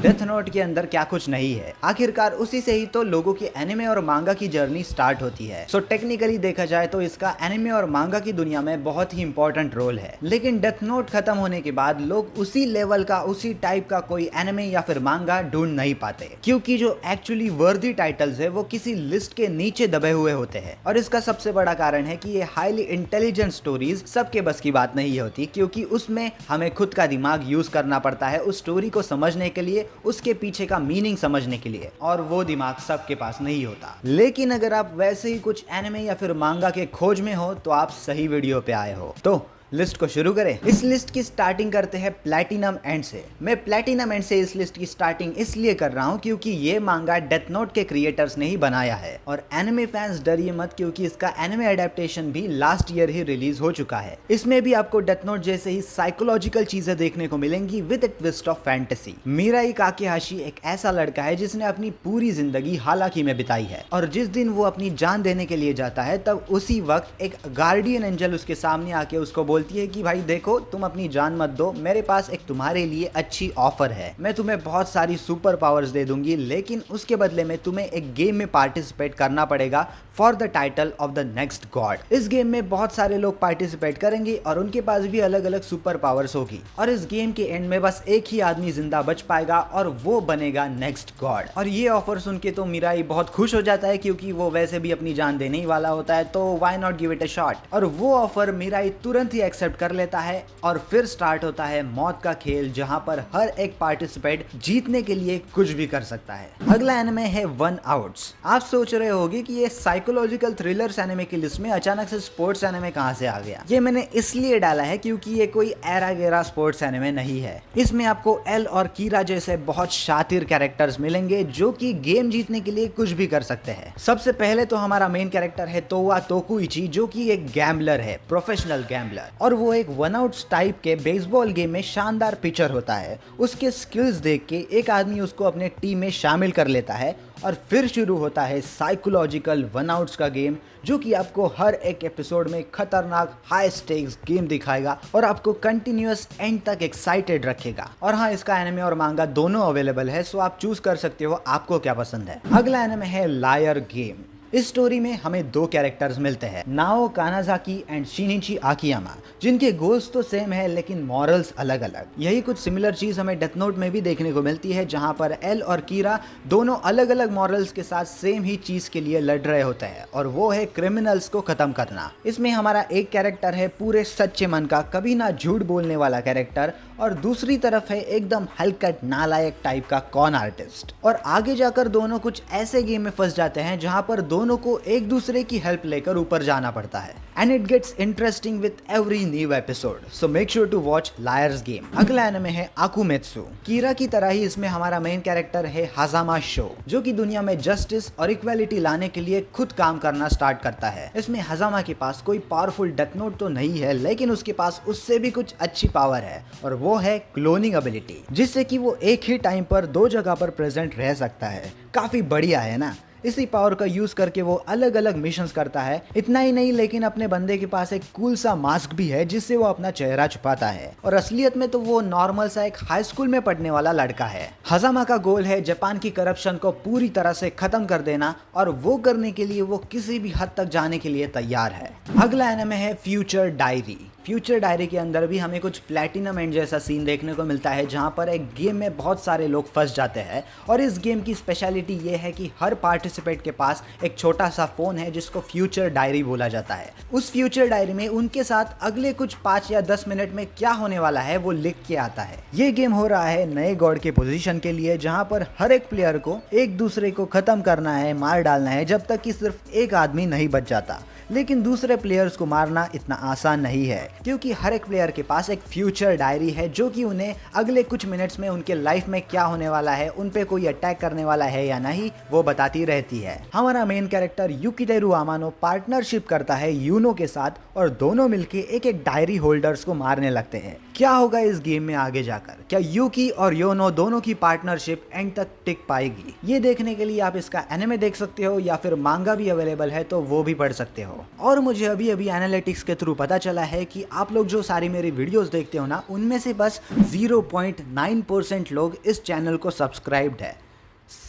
Death note के अंदर क्या कुछ नहीं है। आखिरकार उसी से ही तो लोगों की एनिमे और मांगा की जर्नी स्टार्ट होती है। सो टेक्निकली देखा जाए तो इसका एनिमे और मांगा की दुनिया में बहुत ही इंपॉर्टेंट रोल है। लेकिन डेथ नोट खत्म होने के बाद लोग उसी लेवल का, उसी टाइप का कोई एनिमे या फिर मांगा ढूंढ नहीं पाते, क्योंकि जो एक्चुअली वर्दी टाइटल्स है वो किसी लिस्ट के नीचे दबे हुए होते हैं। और इसका सबसे बड़ा कारण है कि ये हाईली इंटेलिजेंट स्टोरीज सबके बस की बात नहीं होती, क्योंकि उसमें हमें खुद का दिमाग यूज करना पड़ता है उस स्टोरी को समझने के लिए, उसके पीछे का मीनिंग समझने के लिए, और वो दिमाग सबके पास नहीं होता। लेकिन अगर आप वैसे ही कुछ एनिमे या फिर मांगा के खोज में हो तो आप सही वीडियो पे आए हो। तो लिस्ट को शुरू करें। इस लिस्ट की स्टार्टिंग करते हैं प्लैटिनम एंड से। मैं प्लैटिनम एंड से इस लिस्ट की स्टार्टिंग इसलिए कर रहा हूं क्योंकि ये मांगा डेथ नोट के क्रिएटर्स ने ही बनाया है। और एनिमे फैंस डरिए मत, क्योंकि इसका एनिमे एडेप्टेशन भी लास्ट ईयर ही रिलीज हो चुका है। इसमें भी आपको डेथ नोट जैसे ही साइकोलॉजिकल चीजें देखने को मिलेंगी with a twist of fantasy. Mirai Kakehashi एक ऐसा लड़का है जिसने अपनी पूरी जिंदगी हालाकी में बिताई है, और जिस दिन वो अपनी जान देने के लिए जाता है तब उसी वक्त एक गार्डियन एंजल उसके सामने आके उसको बोलती है कि भाई देखो, तुम अपनी जान मत दो, मेरे पास एक तुम्हारे लिए अच्छी ऑफर है। मैं तुम्हें बहुत सारी सुपर पावर्स दे दूंगी, लेकिन उसके बदले में तुम्हें एक गेम में पार्टिसिपेट करना पड़ेगा for the title of the next God. इस गेम में बहुत सारे लोग पार्टिसिपेट करेंगे और उनके पास भी अलग अलग सुपर पावर्स होगी, और इस गेम के एंड में बस एक ही आदमी जिंदा बच पाएगा और वो बनेगा नेक्स्ट गॉड। और ये ऑफर सुन के तो मिराई बहुत खुश हो जाता है, क्योंकि वो वैसे भी अपनी जान देने ही वाला होता है, तो why not give it a shot. और वो ऑफर मिराई तुरंत ही एक्सेप्ट कर लेता है, और फिर स्टार्ट होता है मौत का खेल, जहां पर हर एक पार्टिसिपेंट जीतने के लिए कुछ भी कर सकता है। अगला एनिमे है वन आउट्स। आप सोच रहे होंगे कि ये साइकोलॉजिकल थ्रिलर्स एनिमे की लिस्ट में अचानक से स्पोर्ट्स एनिमे कहां से आ गया। ये मैंने इसलिए डाला है क्योंकि ये कोई एरा गेरा स्पोर्ट्स एनिमे नहीं है। इसमें आपको एल और कीरा जैसे बहुत शातिर कैरेक्टर्स मिलेंगे जो कि गेम जीतने के लिए कुछ भी कर सकते हैं। सबसे पहले तो हमारा मेन कैरेक्टर है तोवा तोकुइची, जो कि एक गैम्बलर है, प्रोफेशनल गैम्बलर, और वो एक वन आउट्स टाइप के बेसबॉल गेम में शानदार पिचर होता है। उसके स्किल्स देख के एक आदमी उसको अपने टीम में शामिल कर लेता है, और फिर शुरू होता है साइकोलॉजिकल वन आउट्स का गेम, जो कि आपको हर एक एपिसोड में खतरनाक हाई स्टेक्स गेम दिखाएगा और आपको कंटिन्यूअस एंड तक एक्साइटेड रखेगा। और हाँ, इसका एनिमे और मांगा दोनों अवेलेबल है, सो आप चूज कर सकते हो आपको क्या पसंद है। अगला एनिमे है लायर गेम। इस स्टोरी में हमें दो कैरेक्टर्स मिलते हैं, नाओ कानाजाकी एंड शिनिची आकियामा, जिनके गोल्स तो सेम है लेकिन मॉरल्स अलग अलग। यही कुछ सिमिलर चीज हमें डेथ नोट में भी देखने को मिलती है, जहां पर एल और कीरा दोनों अलग अलग मॉरल्स के साथ सेम ही चीज के लिए लड़ रहे होते हैं, और वो है क्रिमिनल्स को खत्म करना। इसमें हमारा एक कैरेक्टर है पूरे सच्चे मन का, कभी ना झूठ बोलने वाला कैरेक्टर, और दूसरी तरफ है एकदम हलकट नालायक टाइप का कॉन आर्टिस्ट। और आगे जाकर दोनों कुछ ऐसे गेम में फंस जाते हैं जहां पर दोनों को एक दूसरे की हेल्प लेकर ऊपर जाना पड़ता है, and it gets interesting with every new episode. So make sure to watch liar's game. अगला एनिमे है आकुमेत्सु। कीरा की तरह ही इसमें हमारा मेन कैरेक्टर है हाजामा शो, जो कि दुनिया में जस्टिस और इक्वालिटी लाने के लिए खुद काम करना स्टार्ट करता है। इसमें हाजामा के पास कोई पावरफुल डेथ नोट तो नहीं है, लेकिन उसके पास उससे भी कुछ अच्छी पावर है, और वो है क्लोनिंग एबिलिटी, जिससे कि वो एक ही टाइम पर दो जगह पर प्रेजेंट रह सकता है। काफी बढ़िया है ना। इसी पावर का यूज करके वो अलग अलग मिशंस करता है। इतना ही नहीं, लेकिन अपने बंदे के पास एक कूल सा मास्क भी है जिससे वो अपना चेहरा छुपाता है, और असलियत में तो वो नॉर्मल सा एक हाई स्कूल में पढ़ने वाला लड़का है। हजामा का गोल है जापान की करप्शन को पूरी तरह से खत्म कर देना, और वो करने के लिए वो किसी भी हद तक जाने के लिए तैयार है। अगला एनिमे है फ्यूचर डायरी। फ्यूचर डायरी के अंदर भी हमें कुछ प्लैटिनम एंड जैसा सीन देखने को मिलता है, जहां पर एक गेम में बहुत सारे लोग फंस जाते हैं, और इस गेम की स्पेशलिटी ये है कि हर पार्टिसिपेंट के पास एक छोटा सा फोन है जिसको फ्यूचर डायरी बोला जाता है। उस फ्यूचर डायरी में उनके साथ अगले कुछ 5 या 10 मिनट में क्या होने वाला है वो लिख के आता है। ये गेम हो रहा है नए गॉड के पोजीशन के लिए, जहां पर हर एक प्लेयर को एक दूसरे को खत्म करना है, मार डालना है, जब तक कि सिर्फ एक आदमी नहीं बच जाता। लेकिन दूसरे प्लेयर्स को मारना इतना आसान नहीं है, क्योंकि हर एक प्लेयर के पास एक फ्यूचर डायरी है जो कि उन्हें अगले कुछ मिनट्स में उनके लाइफ में क्या होने वाला है, उन पे कोई अटैक करने वाला है या नहीं, वो बताती रहती है। हमारा मेन कैरेक्टर युकितेरु अमानो पार्टनरशिप करता है यूनो के साथ, और दोनों मिलके एक एक डायरी होल्डर्स को मारने लगते हैं। क्या होगा इस गेम में आगे जाकर? क्या यूकी और योनो दोनों की पार्टनरशिप एंड तक टिक पाएगी? ये देखने के लिए आप इसका एनिमे देख सकते हो, या फिर मांगा भी अवेलेबल है तो वो भी पढ़ सकते हो। हो। और मुझे अभी अभी एनालिटिक्स के थ्रू पता चला है कि आप लोग जो सारी मेरी वीडियोस देखते हो ना, उनमें से बस 0.9% लोग इस चैनल को सब्सक्राइब्ड है।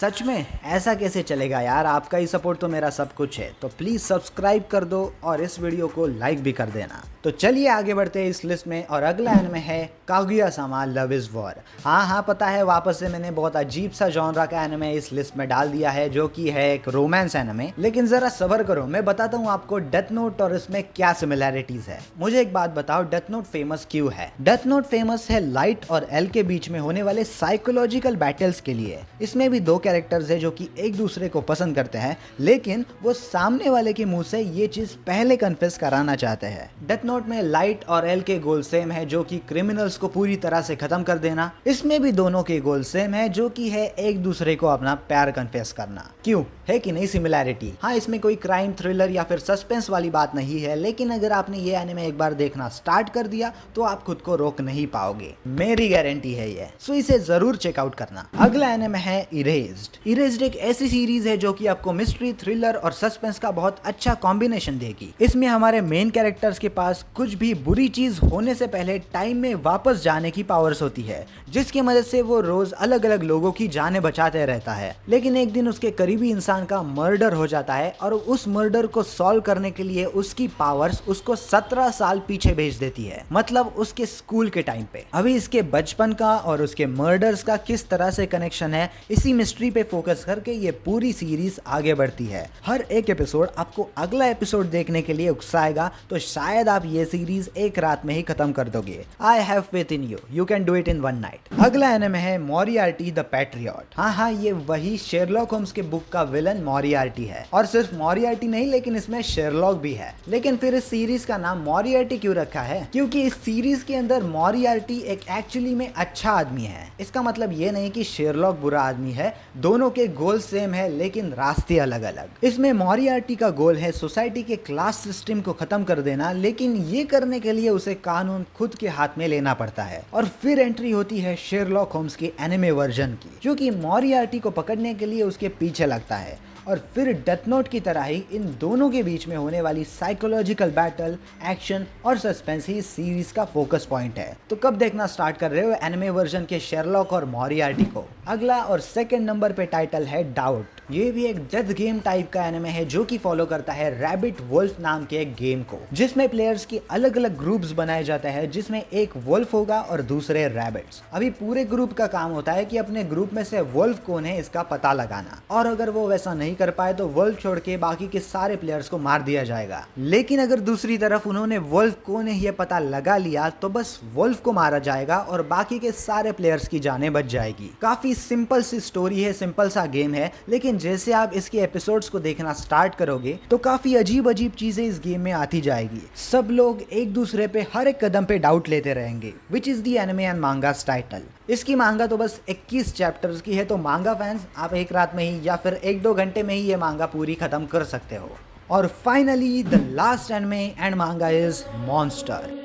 सच में ऐसा कैसे चलेगा यार, आपका ही सपोर्ट तो मेरा सब कुछ है। तो प्लीज़ सब्सक्राइब कर दो और इस वीडियो को लाइक भी कर देना। तो चलिए आगे बढ़ते हैं इस लिस्ट में, और अगला एनिमे है कागुया-सामा लव इज़ वॉर। हाँ पता है, वापस से मैंने बहुत अजीब सा जॉनरा का एनिमे इस लिस्ट में डाल दिया है, जो कि है एक रोमांस एनिमे। लेकिन जरा सब्र करो, मैं बताता हूँ आपको डेथ नोट और इसमें क्या सिमिलैरिटीज है। मुझे एक बात बताओ, डेथ नोट फेमस क्यों है? डेथ नोट फेमस है लाइट और एल के बीच में होने वाले साइकोलॉजिकल बैटल्स के लिए। इसमें भी दो कैरेक्टर्स है जो कि एक दूसरे को पसंद करते हैं, लेकिन वो सामने वाले के मुंह से ये चीज पहले कन्फेस कराना चाहते हैं। डेथ नोट में लाइट और एल के गोल सेम है, जो कि क्रिमिनल्स को पूरी तरह से खत्म कर देना। इसमें भी दोनों के गोल सेम है, जो कि है एक दूसरे को अपना प्यार कन्फेस करना। क्यों है कि नहीं सिमिलैरिटी? हाँ, इसमें कोई क्राइम थ्रिलर या फिर सस्पेंस वाली बात नहीं है, लेकिन अगर आपने ये एनिमे एक बार देखना स्टार्ट कर दिया तो आप खुद को रोक नहीं पाओगे, मेरी गारंटी है ये। सो इसे जरूर चेकआउट करना। अगला एनिमे है इरेज्ड। इरेज्ड एक ऐसी सीरीज है जो कि आपको मिस्ट्री, थ्रिलर और सस्पेंस का बहुत अच्छा कॉम्बिनेशन देगी। इसमें हमारे मेन कैरेक्टर्स के पास कुछ भी बुरी चीज होने से पहले टाइम में वापस जाने की पावर्स होती है, जिसकी मदद से वो रोज अलग अलग लोगों की जानें बचाते रहता है। लेकिन एक दिन उसके करीबी इंसान का मर्डर हो जाता है, और उस मर्डर को सॉल्व करने के लिए उसकी पावर्स उसको 17 साल पीछे भेज देती है, मतलब उसके स्कूल के टाइम पे। अभी इसके बचपन का और उसके मर्डर्स का किस तरह से कनेक्शन है, इसी मिस्ट्री पे फोकस करके ये पूरी सीरीज आगे बढ़ती है। हर एक एपिसोड आपको अगला एपिसोड देखने के लिए उकसाएगा, तो शायद आप ये सीरीज एक रात में ही खत्म कर दोगे। I have faith in you, you can do it in one night. अगला एनिमे है मोरियार्टी द पैट्रियट। हाँ, ये वही शेरलॉक होम्स के बुक का विलन मोरियार्टी है, और सिर्फ मोरियार्टी नहीं, लेकिन इसमें शेरलॉक भी है। लेकिन फिर इस सीरीज का नाम मोरियार्टी क्यों रखा है? क्योंकि इस सीरीज के अंदर मोरियार्टी एक एक्चुअली में अच्छा आदमी है। इसका मतलब ये नहीं कि शेरलॉक बुरा आदमी है, दोनों के गोल सेम है लेकिन रास्ते अलग अलग। इसमें मोरियार्टी का गोल है सोसाइटी के क्लास सिस्टम को खत्म कर देना, लेकिन ये करने के लिए उसे कानून खुद के हाथ में लेना पड़ता है। और फिर एंट्री होती है शेरलॉक होम्स के एनिमे वर्जन की, जो कि मोरियार्टी को पकड़ने के लिए उसके पीछे लगता है। और फिर डेथ नोट की तरह ही इन दोनों के बीच में होने वाली साइकोलॉजिकल बैटल, एक्शन और सस्पेंस ही सीरीज का फोकस पॉइंट है। तो कब देखना स्टार्ट कर रहे हो एनिमे वर्जन के शेरलॉक और मोरियार्टी को? अगला और सेकंड नंबर पे टाइटल है डाउट। ये भी एक डेथ गेम टाइप का एनिमे है, जो कि फॉलो करता है रैबिट वुल्फ नाम के एक गेम को, जिसमें प्लेयर्स की अलग अलग ग्रुप्स बनाए जाते हैं, जिसमें एक वुल्फ होगा और दूसरे रैबिट्स। अभी पूरे ग्रुप का काम होता है कि अपने ग्रुप में से वुल्फ कौन है इसका पता लगाना, और अगर वो वैसा नहीं कर पाए तो वुल्फ छोड़ के बाकी के सारे प्लेयर्स को मार दिया जाएगा। लेकिन अगर दूसरी तरफ उन्होंने वुल्फ कौन है ये पता लगा लिया तो बस वुल्फ को मारा जाएगा और बाकी के सारे प्लेयर्स की जानें बच जाएगी। काफी सिंपल सी स्टोरी है, सिंपल सा गेम है, लेकिन जैसे आप इसके एपिसोड्स को देखना स्टार्ट करोगे तो काफी अजीब अजीब चीजें इस गेम में आती जाएगी। सब लोग एक दूसरे पे हर एक कदम पे डाउट लेते रहेंगे, which is the anime and मांगास title. इसकी मांगा तो बस 21 चैप्टर्स की है, तो मांगा फैंस आप एक रात में ही या फिर 1-2 घंटे में ही ये मांगा पूरी खत्म कर सकते हो। और finally the last anime and मांगा इज मॉन्स्टर।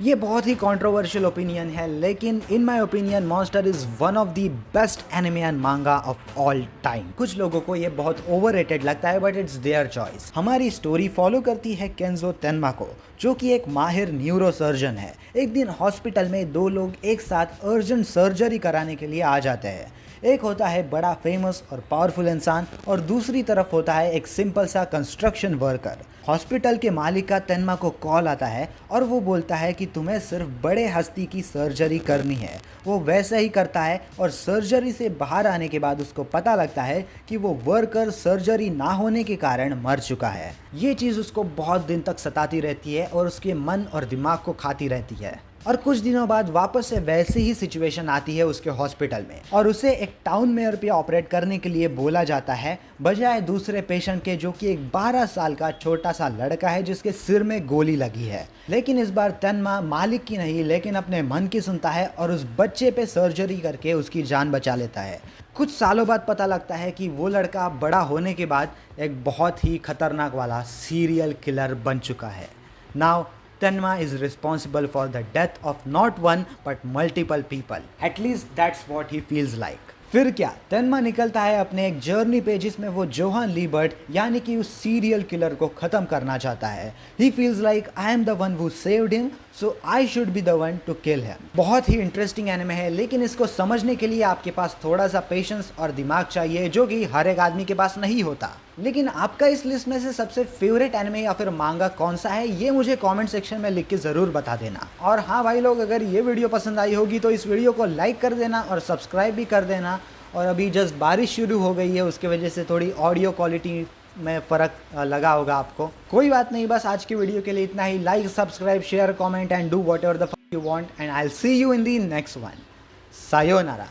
ये बहुत ही कंट्रोवर्शियल ओपिनियन है, लेकिन in my opinion monster is one of the best anime and मांगा ऑफ ऑल टाइम। कुछ लोगों को ये बहुत ओवररेटेड लगता है, बट इट्स देयर चॉइस। हमारी स्टोरी फॉलो करती है केंजो तेनमा को, जो कि एक माहिर न्यूरो सर्जन है। एक दिन हॉस्पिटल में दो लोग एक साथ अर्जेंट सर्जरी कराने के लिए आ जाते हैं। एक होता है बड़ा फेमस और पावरफुल इंसान, और दूसरी तरफ होता है एक सिंपल सा कंस्ट्रक्शन वर्कर। हॉस्पिटल के मालिक का तेनमा को कॉल आता है और वो बोलता है कि तुम्हें सिर्फ बड़े हस्ती की सर्जरी करनी है। वो वैसे ही करता है, और सर्जरी से बाहर आने के बाद उसको पता लगता है कि वो वर्कर सर्जरी ना होने के कारण मर चुका है। ये चीज़ उसको बहुत दिन तक सताती रहती है और उसके मन और दिमाग को खाती रहती है। और कुछ दिनों बाद वापस से वैसी ही सिचुएशन आती है उसके हॉस्पिटल में, और उसे एक टाउन मेयर पे ऑपरेट करने के लिए बोला जाता है, बजाय दूसरे पेशेंट के, जो कि एक 12 साल का छोटा सा लड़का है जिसके सिर में गोली लगी है। लेकिन इस बार तेनमा मालिक की नहीं लेकिन अपने मन की सुनता है और उस बच्चे पे सर्जरी करके उसकी जान बचा लेता है। कुछ सालों बाद पता लगता है कि वो लड़का बड़ा होने के बाद एक बहुत ही खतरनाक वाला सीरियल किलर बन चुका है। Now Tenma is responsible for the death of not one but multiple people. At least that's what he feels like. फिर क्या, तेनमा निकलता है अपने एक जर्नी पे जिसमें वो जोहान लीबर्ट यानी कि उस सीरियल किलर को खत्म करना चाहता है. He feels like I am the one who saved him, so I should be the one to kill him. बहुत ही इंटरेस्टिंग एनिमे है, लेकिन इसको समझने के लिए आपके पास थोड़ा सा पेशेंस और दिमाग चाहिए, जो कि हर एक आदमी के पास नहीं होता. लेकिन आपका इस लिस्ट में से सबसे फेवरेट एनिमे या फिर मांगा कौन सा है, ये मुझे कमेंट सेक्शन में लिख के ज़रूर बता देना. और हाँ भाई लोग, अगर ये वीडियो पसंद आई होगी तो इस वीडियो को लाइक कर देना और सब्सक्राइब भी कर देना. और अभी जस्ट बारिश शुरू हो गई है, उसके वजह से थोड़ी ऑडियो क्वालिटी में फ़र्क लगा होगा आपको. कोई बात नहीं, बस आज की वीडियो के लिए इतना ही. Like, subscribe, share, comment and do whatever the fuck you want, and I will see you in the next one. Sayonara.